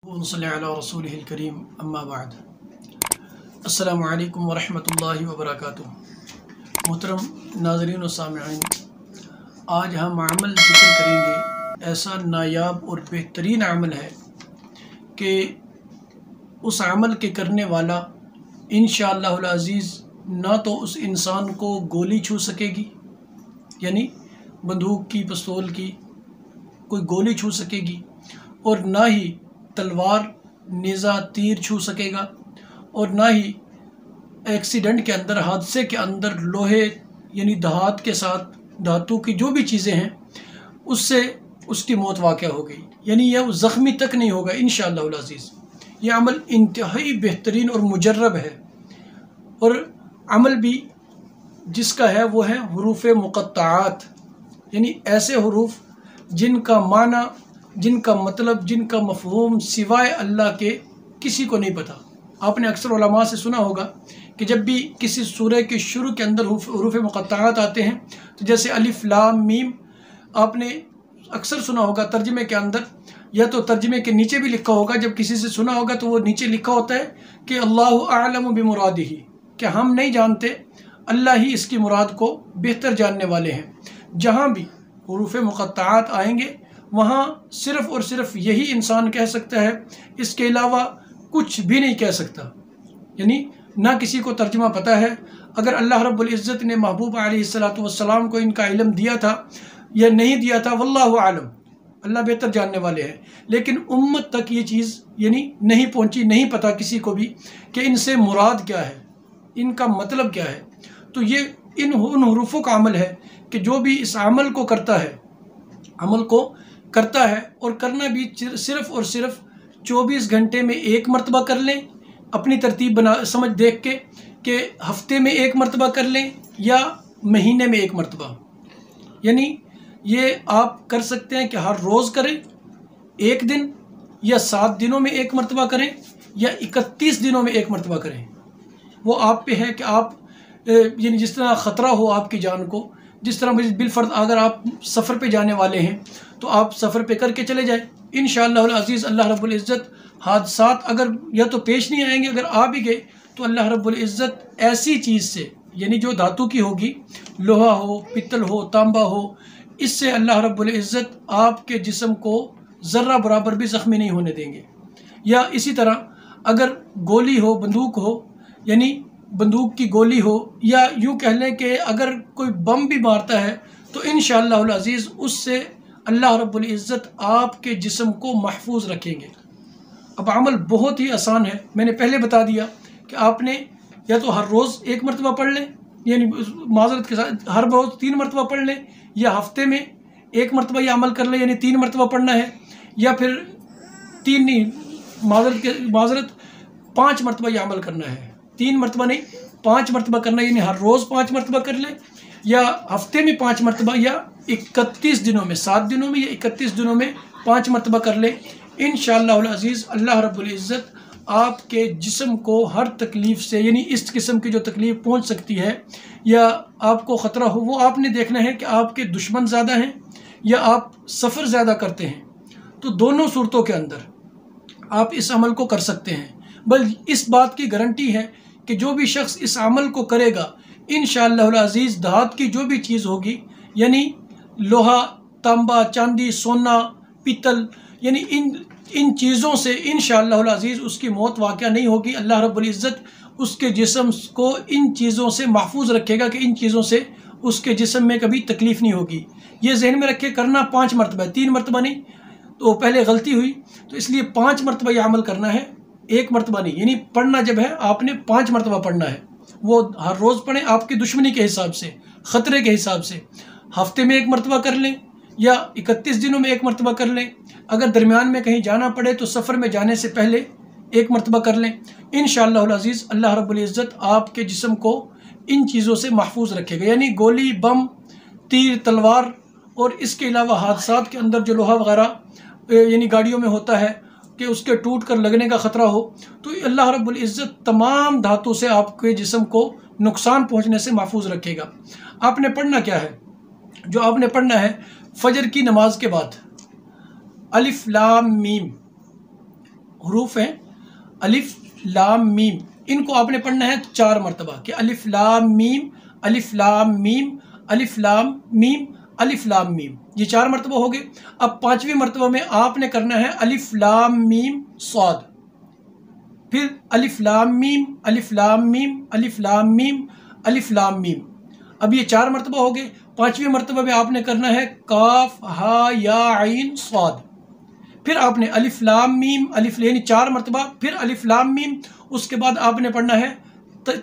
वसल्ली अला रसूलिहिल करीम अम्मा बाद। अस्सलामु अलैकुम वरहमतुल्लाहि वबरकातुहू। मोहतरम नाज़रीन व सामिईन, आज हम अमल जिक्र करेंगे। ऐसा नायाब और बेहतरीन अमल है कि उस अमल के करने वाला इंशाअल्लाहुल अज़ीज़ ना तो उस इंसान को गोली छू सकेगी, यानी बंदूक की, पिस्तौल की कोई गोली छू सकेगी, और ना ही तलवार, नेज़ा, तीर छू सकेगा, और ना ही एक्सीडेंट के अंदर, हादसे के अंदर लोहे यानी धात के साथ धातु की जो भी चीज़ें हैं उससे उसकी मौत वाक़या हो गई, यानी यह ज़ख्मी तक नहीं होगा इंशाअल्लाहुल अज़ीज़। यह अमल इंतहाई बेहतरीन और मुजर्रब है, और अमल भी जिसका है वो है हुरूफ़ मुक़त्तआत, यानी ऐसे हुरूफ जिनका माना, जिनका मतलब, जिनका मफ़हूम सिवाय अल्लाह के किसी को नहीं पता। आपने अक्सर उलमा से सुना होगा कि जब भी किसी सूरह के शुरू के अंदर हुरूफ़ मुक़त्तआत आते हैं, तो जैसे अलिफ लाम मीम, आपने अक्सर सुना होगा तर्जमे के अंदर, या तो तर्जमे के नीचे भी लिखा होगा। जब किसी से सुना होगा तो वो नीचे लिखा होता है कि अल्लाहु अअलमु बिमुरादिही, कि हम नहीं जानते, अल्लाह ही इसकी मुराद को बेहतर जानने वाले हैं। जहाँ भी हुरूफ़ मुक़त्तआत आएंगे वहाँ सिर्फ़ और सिर्फ यही इंसान कह सकता है, इसके अलावा कुछ भी नहीं कह सकता, यानी ना किसी को तर्जुमा पता है। अगर अल्लाह रब्बुल इज़्ज़त ने महबूब अलैहिस्सलातु वस्सलाम को इनका इल्म दिया था या नहीं दिया था, वल्लाहु आलम, अल्लाह बेहतर जानने वाले हैं, लेकिन उम्मत तक ये चीज़ यानी नहीं पहुँची, नहीं पता किसी को भी कि इनसे मुराद क्या है, इनका मतलब क्या है। तो ये उन हुरूफ़ों का अमल है कि जो भी इस अमल को करता है, अमल को करता है, और करना भी सिर्फ़ और सिर्फ 24 घंटे में एक मरतबा कर लें, अपनी तरतीब बना समझ देख के कि हफ्ते में एक मरतबा कर लें या महीने में एक मरतबा, यानी ये आप कर सकते हैं कि हर रोज़ करें एक दिन, या 7 दिनों में एक मरतबा करें, या 31 दिनों में एक मरतबा करें। वो आप पे है कि आप यानी जिस तरह ख़तरा हो आपकी जान को, जिस तरह बिलफ़र्ज़ अगर आप सफ़र पे जाने वाले हैं तो आप सफ़र पे करके चले जाएं। इंशाअल्लाहुल अज़ीज़ अल्लाह रब्बुल इज़्ज़त हादसात अगर या तो पेश नहीं आएंगे, अगर आ भी गए तो अल्लाह रब्बुल इज़्ज़त ऐसी चीज़ से, यानी जो धातु की होगी, लोहा हो, पित्तल हो, तांबा हो, इससे अल्लाह रब्बुल इज़्ज़त आपके जिस्म को ज़र्रा बराबर भी ज़ख्मी नहीं होने देंगे। या इसी तरह अगर गोली हो, बंदूक हो, यानी बंदूक की गोली हो, या यूँ कह लें कि अगर कोई बम भी मारता है तो इंशाअल्लाहुल अज़ीज़ उससे अल्लाह रब्बुल इज़्ज़त आपके जिस्म को महफूज रखेंगे। अब अमल बहुत ही आसान है, मैंने पहले बता दिया कि आपने या तो हर रोज़ एक मरतबा पढ़ लें, यानी माज़रत के साथ हर रोज़ 3 मरतबा पढ़ लें, या हफ्ते में एक मरतबा ये अमल कर लें, यानी 3 मरतबा पढ़ना है, या फिर 3 नहीं, माज़रत 5 मरतबा ये अमल करना है। 3 मरतबा नहीं, 5 मरतबा करना, यानी हर रोज़ 5 मरतबा कर लें, या हफ्ते में 5 मरतबा, या 31 दिनों में, 7 दिनों में या 31 दिनों में 5 मरतबा कर लें। इंशाअल्लाहुल अज़ीज़ अल्लाह रब्बुल इज़्ज़त आपके जिस्म को हर तकलीफ़ से, यानी इस किस्म की जो तकलीफ़ पहुंच सकती है या आपको ख़तरा हो, वो आपने देखना है कि आपके दुश्मन ज़्यादा हैं या आप सफ़र ज़्यादा करते हैं। तो दोनों सूरतों के अंदर आप इस अमल को कर सकते हैं। बल्कि इस बात की गारंटी है कि जो भी शख्स इस अमल को करेगा, इंशाअल्लाहुल अज़ीज़ धात की जो भी चीज़ होगी, यानी लोहा, तांबा, चांदी, सोना, पीतल, यानी इन चीज़ों से इंशाअल्लाहुल अज़ीज़ उसकी मौत वाक़या नहीं होगी। अल्लाह रब्बुल इज़्ज़त उसके जिस्म को इन चीज़ों से महफूज रखेगा कि इन चीज़ों से उसके जिस्म में कभी तकलीफ़ नहीं होगी। ये ज़हन में रखे, करना 5 मरतबा, 3 मरतबा नहीं, तो पहले गलती हुई, तो इसलिए 5 मरतबा यह अमल करना है, एक मरतबा नहीं। यानी पढ़ना जब है आपने 5 मरतबा पढ़ना है, वो हर रोज़ पढ़ें आपकी दुश्मनी के हिसाब से, ख़तरे के हिसाब से। हफ्ते में एक मरतबा कर लें, या 31 दिनों में एक मरतबा कर लें। अगर दरमियान में कहीं जाना पड़े तो सफ़र में जाने से पहले एक मरतबा कर लें। इंशाअल्लाहुल अज़ीज़ अल्लाह रब्बुल इज़्ज़त आपके जिस्म को इन चीज़ों से महफूज रखेगा, यानी गोली, बम, तीर, तलवार, और इसके अलावा हादसात के अंदर जो लोहा वगैरह यानी गाड़ियों में होता है कि उसके टूट कर लगने का ख़तरा हो, तो अल्लाह रब्बुल इज़्ज़त तमाम धातु से आपके जिस्म को नुकसान पहुँचने से महफूज रखेगा। आपने पढ़ना क्या है? जो आपने पढ़ना है फजर की नमाज के बाद अलिफ लाम मीम, حروف ہیں الف لام میم، ان کو آپ نے پڑھنا ہے 4 مرتبہ کہ الف لام میم الف لام میم الف لام میم الف لام میم، یہ 4 مرتبہ ہو گئے۔ اب 5ویں مرتبہ میں آپ نے کرنا ہے الف لام میم صاد، پھر الف لام میم الف لام میم الف لام میم الف لام میم، اب یہ 4 مرتبہ ہو گئے۔ 5ویں مرتبہ میں آپ نے کرنا ہے کاف ہا یا عین صاد، پھر آپ نے الف لام میم الف، یعنی 4 مرتبہ، پھر الف لام میم، اس کے بعد آپ نے پڑھنا ہے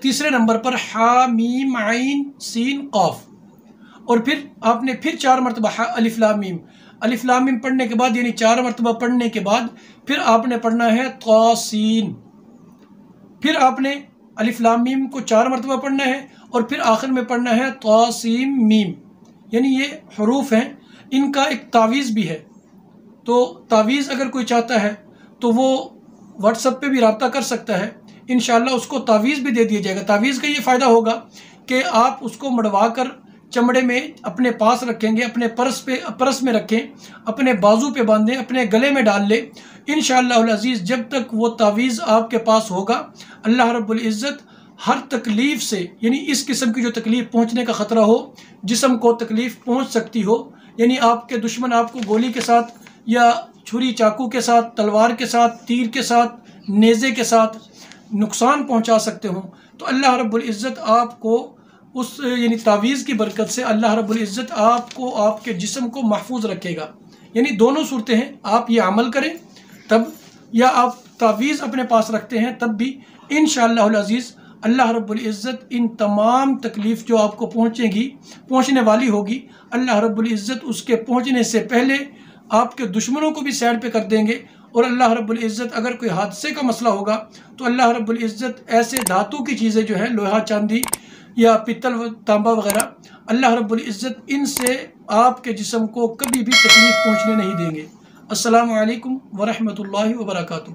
تیسرے نمبر پر ہا میم عین سین قاف، اور پھر آپ نے پھر 4 مرتبہ الف لام میم پڑھنے کے بعد، یعنی 4 مرتبہ پڑھنے کے بعد پھر آپ نے پڑھنا ہے طا سین، پھر آپ نے الف لام میم کو 4 مرتبہ پڑھنا ہے اور پھر آخر میں پڑھنا ہے طا سین میم، یعنی یہ حروف ہیں، ان کا ایک تعویذ بھی ہے۔ تو تعویذ اگر کوئی چاہتا ہے تو وہ واٹس ایپ پہ بھی رابطہ کر سکتا ہے، انشاءاللہ اس کو تعویذ بھی دے دیا جائے گا۔ تعویذ کا یہ فائدہ ہوگا کہ آپ اس کو مڑوا کر چمڑے میں اپنے پاس رکھیں گے، اپنے پرس میں رکھیں، اپنے بازو پہ باندھیں، اپنے گلے میں ڈال لیں، انشاءاللہ العزیز جب تک وہ تعویذ آپ کے پاس ہوگا، اللہ رب العزت ہر تکلیف سے، یعنی اس قسم کی جو تکلیف پہنچنے کا خطرہ ہو، جسم کو تکلیف پہنچ سکتی ہو، یعنی آپ کے دشمن آپ کو گولی کے ساتھ یا چھری چاقو کے ساتھ، تلوار کے ساتھ، تیر کے ساتھ، نیزے کے ساتھ نقصان پہنچا سکتے ہوں، تو اللہ رب العزت آپ کو اس یعنی تعویذ کی برکت سے اللہ رب العزت آپ کو آپ کے جسم کو محفوظ رکھے گا۔ یعنی دونوں صورتیں ہیں، آپ یہ عمل کریں تب، یا آپ تعویذ اپنے پاس رکھتے ہیں تب بھی انشاءاللہ العزیز اللہ رب العزت ان تمام تکلیف جو آپ کو پہنچنے والی ہوگی، اللہ رب العزت اس کے پہنچنے سے پہلے آپ کے دشمنوں کو بھی سائڈ پہ کر دیں گے، اور اللہ رب العزت اگر کوئی حادثے کا مسئلہ ہوگا تو اللہ رب العزت ایسے دھاتوں کی چیزیں جو ہیں، لوہا چاندی یا پتل تانبا وغیرہ، اللہ رب العزت ان سے آپ کے جسم کو کبھی بھی تکلیف پہنچنے نہیں دیں گے۔ السلام علیکم ورحمۃ اللہ وبرکاتہ۔